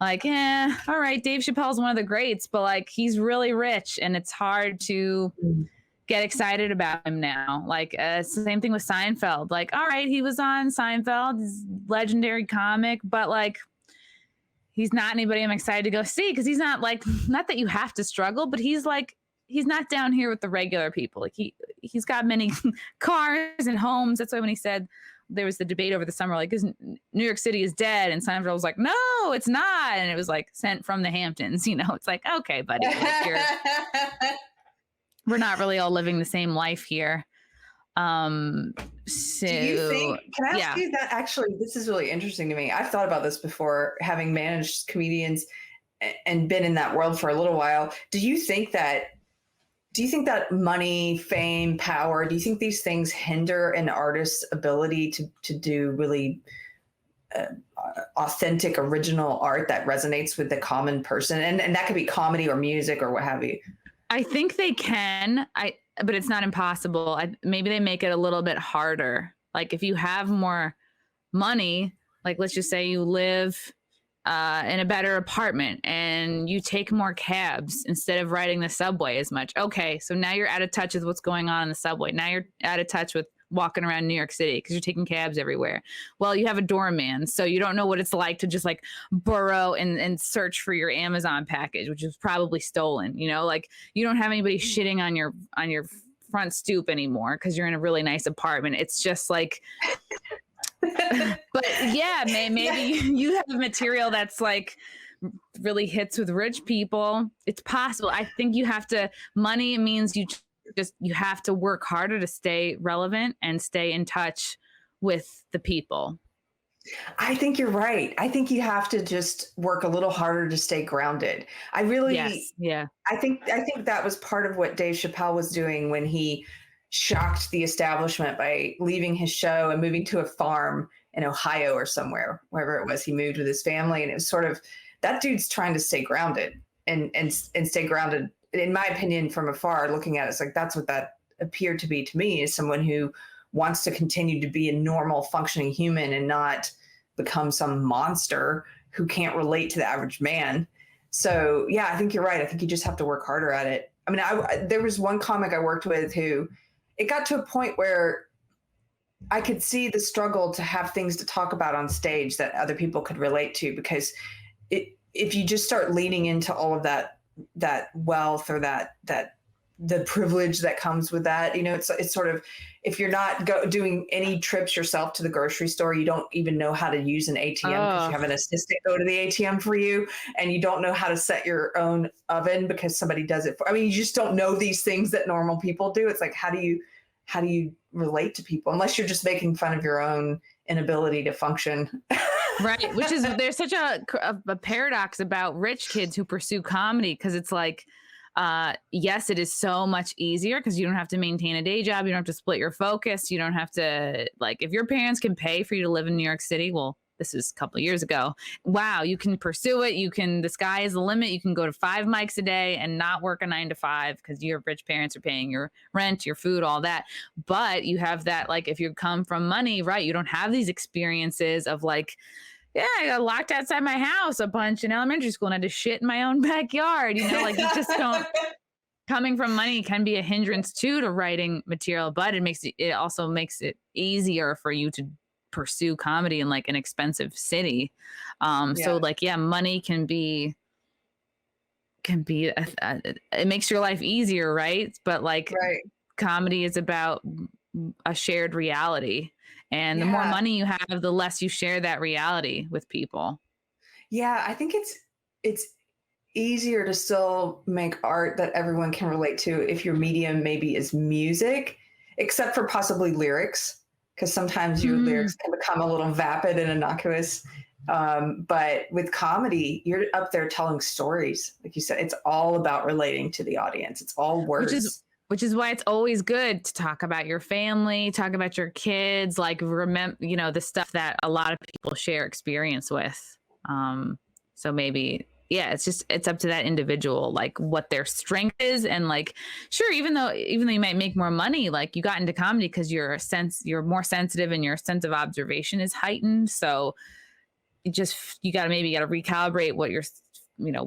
like, all right, Dave Chappelle's one of the greats, but like he's really rich and it's hard to get excited about him now. Like same thing with Seinfeld. Like, all right, he was on Seinfeld, he's legendary comic, but like he's not anybody I'm excited to go see, because he's not like, not that you have to struggle, but he's not down here with the regular people. Like he's got many cars and homes. That's why when he said, there was the debate over the summer, like, New York City is dead, and Seinfeld was like, no, it's not, and it was like sent from the Hamptons. It's like, okay, buddy, like we're not really all living the same life here. So do you think, can I ask you that? Actually, this is really interesting to me. I've thought about this before, having managed comedians and been in that world for a little while. Do you think that money, fame, power, do you think these things hinder an artist's ability to do really authentic, original art that resonates with the common person? And that could be comedy or music or what have you. I think they can, but it's not impossible. Maybe they make it a little bit harder. Like if you have more money, like let's just say you live in a better apartment and you take more cabs instead of riding the subway as much. Okay, so now you're out of touch with what's going on in the subway. Now you're out of touch with walking around New York City because you're taking cabs everywhere. Well, you have a doorman, so you don't know what it's like to just like burrow and search for your Amazon package, which is probably stolen. Like you don't have anybody shitting on your front stoop anymore because you're in a really nice apartment. It's just like but yeah, maybe you have material that's like really hits with rich people. It's possible. I think money means you have to work harder to stay relevant and stay in touch with the people. I think you're right. I think you have to just work a little harder to stay grounded. Yes. Yeah. I think that was part of what Dave Chappelle was doing when he shocked the establishment by leaving his show and moving to a farm in Ohio or somewhere, wherever it was. He moved with his family, and it was sort of, that dude's trying to stay grounded and stay grounded. In my opinion, from afar looking at it, it's like, that's what that appeared to be to me, is someone who wants to continue to be a normal functioning human and not become some monster who can't relate to the average man. So yeah, I think you're right. I think you just have to work harder at it. I mean, there was one comic I worked with who, it got to a point where I could see the struggle to have things to talk about on stage that other people could relate to, because if you just start leaning into all of that wealth or that the privilege that comes with that, it's sort of, if you're not doing any trips yourself to the grocery store, you don't even know how to use an ATM because you have an assistant go to the ATM for you, and you don't know how to set your own oven because somebody does it you just don't know these things that normal people do. It's like, how do you relate to people unless you're just making fun of your own inability to function? Right. Which is, there's such a paradox about rich kids who pursue comedy, because it's like, yes, it is so much easier because you don't have to maintain a day job. You don't have to split your focus. You don't have to, like, if your parents can pay for you to live in New York City, well, this is a couple of years ago. Wow, you can pursue it. The sky is the limit. You can go to 5 mics a day and not work a 9 to 5 because your rich parents are paying your rent, your food, all that. But you have that, like, if you come from money, right, you don't have these experiences of like, yeah, I got locked outside my house a bunch in elementary school and I had to shit in my own backyard. Like you just don't. Coming from money can be a hindrance too to writing material, but it also makes it easier for you to pursue comedy in like an expensive city. So like, yeah, money can be it makes your life easier, right? But like comedy is about a shared reality, and the more money you have, the less you share that reality with people. Yeah, I think it's easier to still make art that everyone can relate to if your medium maybe is music, except for possibly lyrics, because sometimes your lyrics can become a little vapid and innocuous. But with comedy, you're up there telling stories. Like you said, it's all about relating to the audience. It's all words. Which is why it's always good to talk about your family, talk about your kids, like remember, the stuff that a lot of people share experience with. So maybe, it's up to that individual, like what their strength is. And like, sure, even though you might make more money, like you got into comedy because you're more sensitive and your sense of observation is heightened. So you got to recalibrate what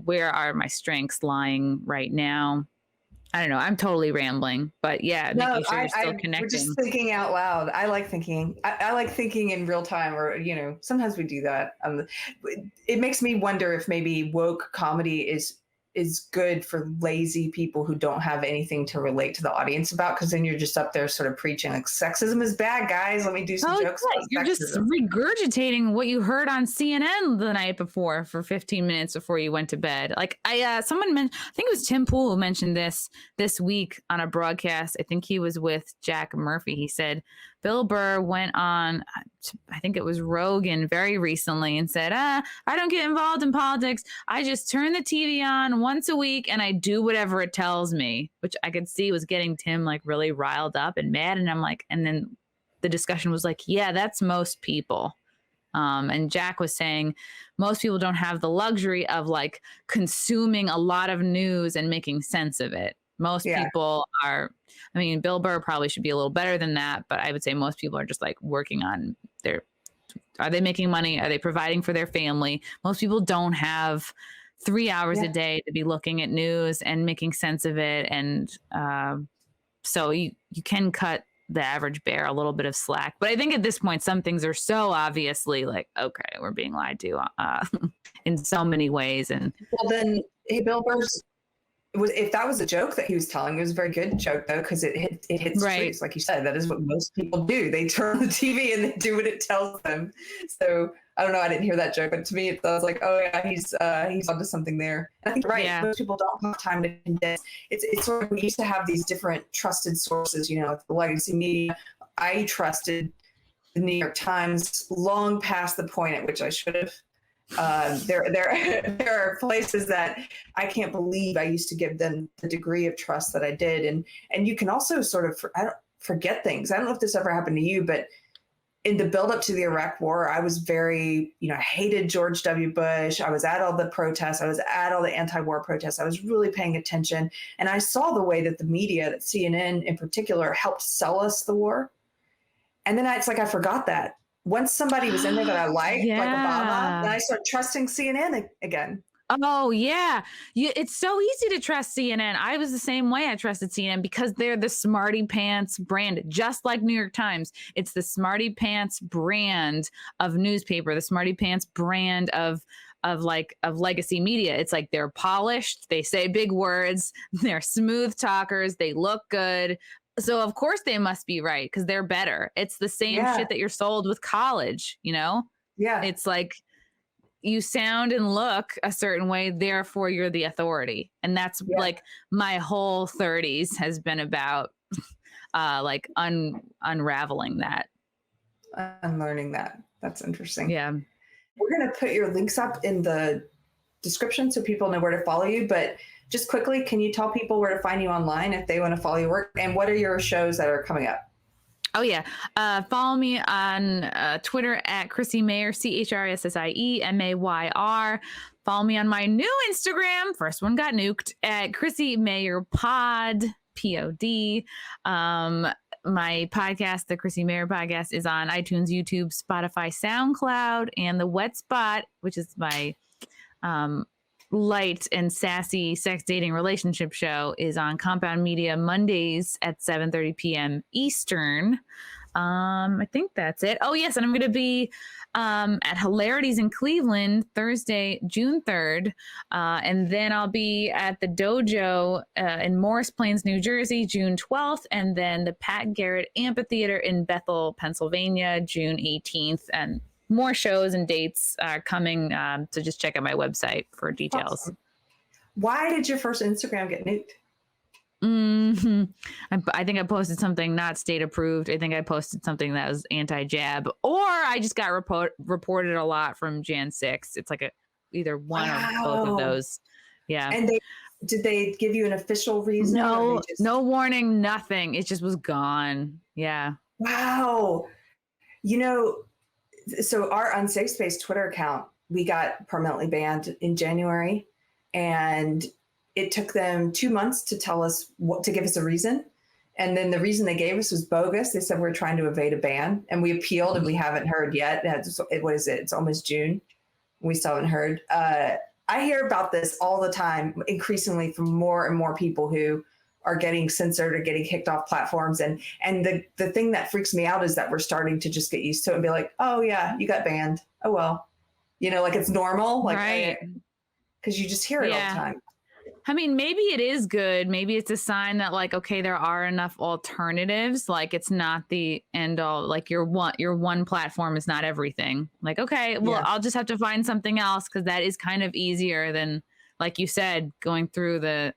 where are my strengths lying right now? I don't know. I'm totally rambling, but making sure you're still connecting. We're just thinking out loud. I like thinking. I like thinking in real time, or sometimes we do that. It makes me wonder if maybe woke comedy is good for lazy people who don't have anything to relate to the audience about, because then you're just up there sort of preaching like sexism is bad, guys. Let me do some jokes about you're sexism. Just regurgitating what you heard on CNN the night before for 15 minutes before you went to bed. Like someone mentioned, I think it was Tim Pool who mentioned this week on a broadcast. I think he was with Jack Murphy. He said Bill Burr went on, I think it was Rogan very recently, and said, I don't get involved in politics. I just turn the TV on once a week and I do whatever it tells me, which I could see was getting Tim like really riled up and mad. And I'm like, and then the discussion was like, yeah, that's most people. And Jack was saying most people don't have the luxury of like consuming a lot of news and making sense of it. Most people are, Bill Burr probably should be a little better than that, but I would say most people are just like working on are they making money? Are they providing for their family? Most people don't have 3 hours a day to be looking at news and making sense of it. And so you can cut the average bear a little bit of slack. But I think at this point, some things are so obviously like, okay, we're being lied to in so many ways. And well, then, hey, Bill Burr's, if that was a joke that he was telling, it was a very good joke though, because it hits truths, like you said. That is what most people do. They turn on the TV and they do what it tells them. So I don't know. I didn't hear that joke, but to me, it was like, oh yeah, he's onto something there. And I think most people don't have time to condense. It's sort of, we used to have these different trusted sources. The legacy media. I trusted the New York Times long past the point at which I should have. There are places that I can't believe I used to give them the degree of trust that I did, and you can also sort of forget things. I don't know if this ever happened to you, but in the build up to the Iraq War, I was very, I hated George W. Bush. I was at all the protests. I was at all the anti-war protests. I was really paying attention, and I saw the way that the media, that CNN in particular, helped sell us the war. And then it's like I forgot that. Once somebody was in there that I liked, like Obama, then I started trusting CNN again. Oh, yeah. It's so easy to trust CNN. I was the same way. I trusted CNN because they're the smarty pants brand, just like New York Times. It's the smarty pants brand of newspaper, the smarty pants brand of legacy media. It's like they're polished. They say big words. They're smooth talkers. They look good. So of course they must be right because they're better. It's the same shit that you're sold with college, Yeah. It's like you sound and look a certain way, therefore you're the authority. And that's like my whole 30s has been about like unraveling that. Unlearning that. That's interesting. Yeah. We're going to put your links up in the description so people know where to follow you. But just quickly, can you tell people where to find you online if they want to follow your work? And what are your shows that are coming up? Oh, yeah. Follow me on Twitter at Chrissie Mayr, ChrissieMayr. Follow me on my new Instagram. First one got nuked at Chrissie Mayr Pod, P-O-D. My podcast, the Chrissie Mayr Podcast, is on iTunes, YouTube, Spotify, SoundCloud, and the Wet Spot, which is my light and sassy sex dating relationship show, is on Compound Media Mondays at 7:30 p.m. Eastern. I think that's it. Oh, yes. And I'm going to be at Hilarities in Cleveland Thursday, June 3rd. And then I'll be at the Dojo in Morris Plains, New Jersey, June 12th. And then the Pat Garrett Amphitheater in Bethel, Pennsylvania, June 18th. And more shows and dates are coming. So just check out my website for details. Awesome. Why did your first Instagram get nuked? I think I posted something not state approved. I think I posted something that was anti-jab, or I just got reported a lot from Jan 6. It's like either one or both of those. Yeah. And did they give you an official reason? No, no warning, nothing. It just was gone. Yeah. Wow. So our Unsafe Space Twitter account, we got permanently banned in January, and it took them 2 months to tell us to give us a reason. And then the reason they gave us was bogus. They said we're trying to evade a ban, and we appealed and we haven't heard yet. What is it? It's almost June. We still haven't heard. I hear about this all the time, increasingly from more and more people who are getting censored or getting kicked off platforms. And the thing that freaks me out is that we're starting to just get used to it and be like, oh yeah, you got banned. Oh, well, like it's normal. Like, right. Because you just hear it all the time. I mean, maybe it is good. Maybe it's a sign that, like, okay, there are enough alternatives. Like, it's not the end all. Like, your one platform is not everything. Like, okay, well, I'll just have to find something else, because that is kind of easier than, like you said, going through the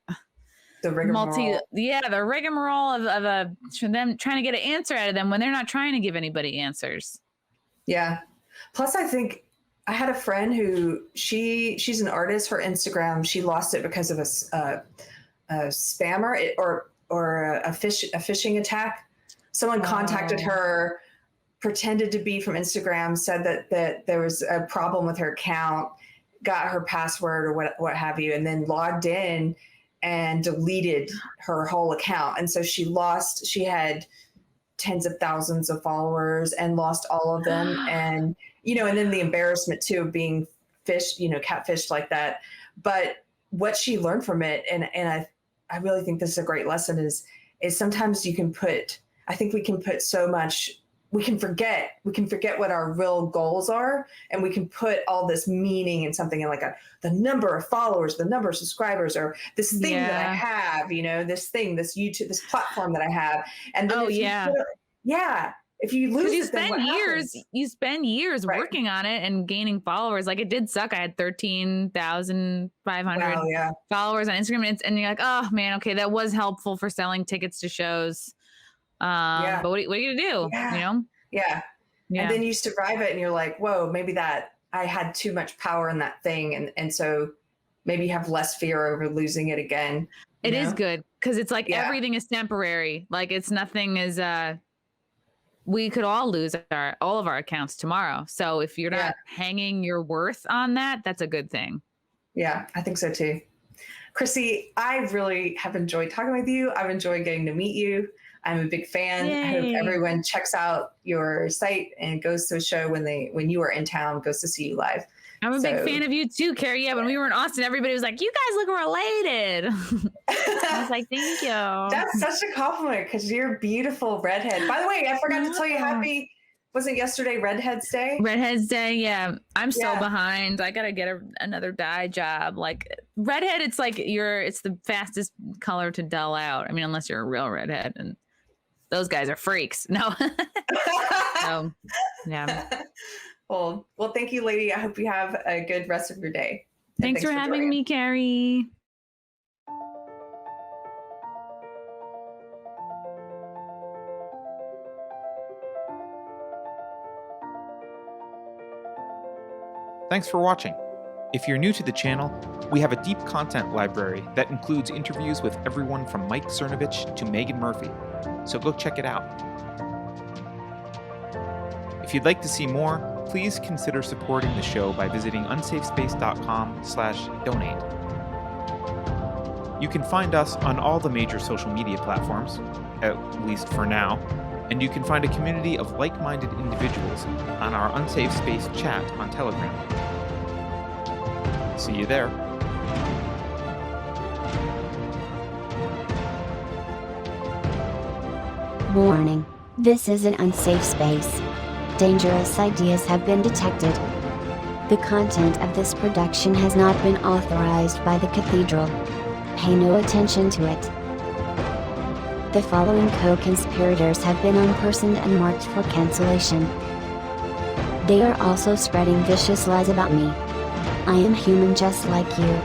rigmarole. The rigmarole of them trying to get an answer out of them when they're not trying to give anybody answers. Yeah. Plus, I think I had a friend who she's an artist. Her Instagram, she lost it because of a spammer or a phishing attack. Someone contacted her, pretended to be from Instagram, said that there was a problem with her account, got her password or what have you, and then logged in and deleted her whole account. And so she had tens of thousands of followers and lost all of them. And and then the embarrassment too of being catfished like that. But what she learned from it, and I really think this is a great lesson, is sometimes we can put so much, we can forget what our real goals are, and we can put all this meaning in something, in like the number of followers, the number of subscribers, or this thing that I have, this thing, this YouTube, this platform that I have. And then if you lose it, you spend years working on it and gaining followers. Like, it did suck. I had 13,500 followers on Instagram, and you're like, oh man, okay, that was helpful for selling tickets to shows. But what are you gonna do? Yeah. And then you survive it, and you're like, whoa, maybe that I had too much power in that thing, and so maybe you have less fear over losing it again. It is good, because it's like everything is temporary. Like, it's nothing is we could all lose all of our accounts tomorrow. So if you're not hanging your worth on that, that's a good thing. Yeah, I think so too. Chrissie, I really have enjoyed talking with you. I've enjoyed getting to meet you. I'm a big fan. Yay. I hope everyone checks out your site and goes to a show when you are in town, goes to see you live. I'm a big fan of you too, Keri. Yeah, when we were in Austin, everybody was like, you guys look related. I was like, thank you. That's such a compliment, because you're a beautiful redhead. By the way, I forgot to tell you, wasn't yesterday Redheads Day? Redheads Day, yeah. I'm so behind. I got to get another dye job. Like, redhead, it's like it's the fastest color to dull out. I mean, unless you're a real redhead, and those guys are freaks. No. So, yeah. Well, thank you, lady. I hope you have a good rest of your day. Thanks for having me, Keri. Thanks for watching. If you're new to the channel, we have a deep content library that includes interviews with everyone from Mike Cernovich to Megan Murphy, so go check it out. If you'd like to see more, please consider supporting the show by visiting unsafespace.com/donate. You can find us on all the major social media platforms, at least for now, and you can find a community of like-minded individuals on our Unsafe Space chat on Telegram. See you there. Warning. This is an unsafe space. Dangerous ideas have been detected. The content of this production has not been authorized by the Cathedral. Pay no attention to it. The following co-conspirators have been unpersoned and marked for cancellation. They are also spreading vicious lies about me. I am human just like you.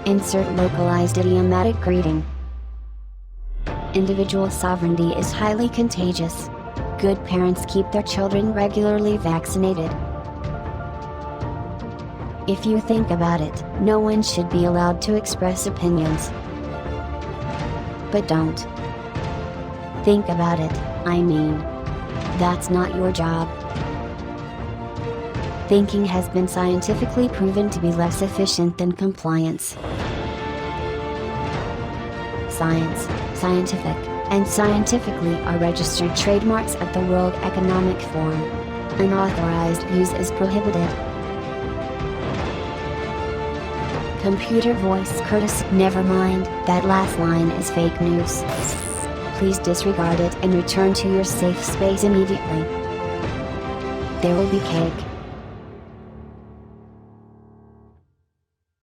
Insert localized idiomatic greeting. Individual sovereignty is highly contagious. Good parents keep their children regularly vaccinated. If you think about it, no one should be allowed to express opinions. But don't. Think about it, I mean. That's not your job. Thinking has been scientifically proven to be less efficient than compliance. Science, scientific, and scientifically are registered trademarks of the World Economic Forum. Unauthorized use is prohibited. Computer voice courtesy. Never mind, that last line is fake news. Please disregard it and return to your safe space immediately. There will be cake.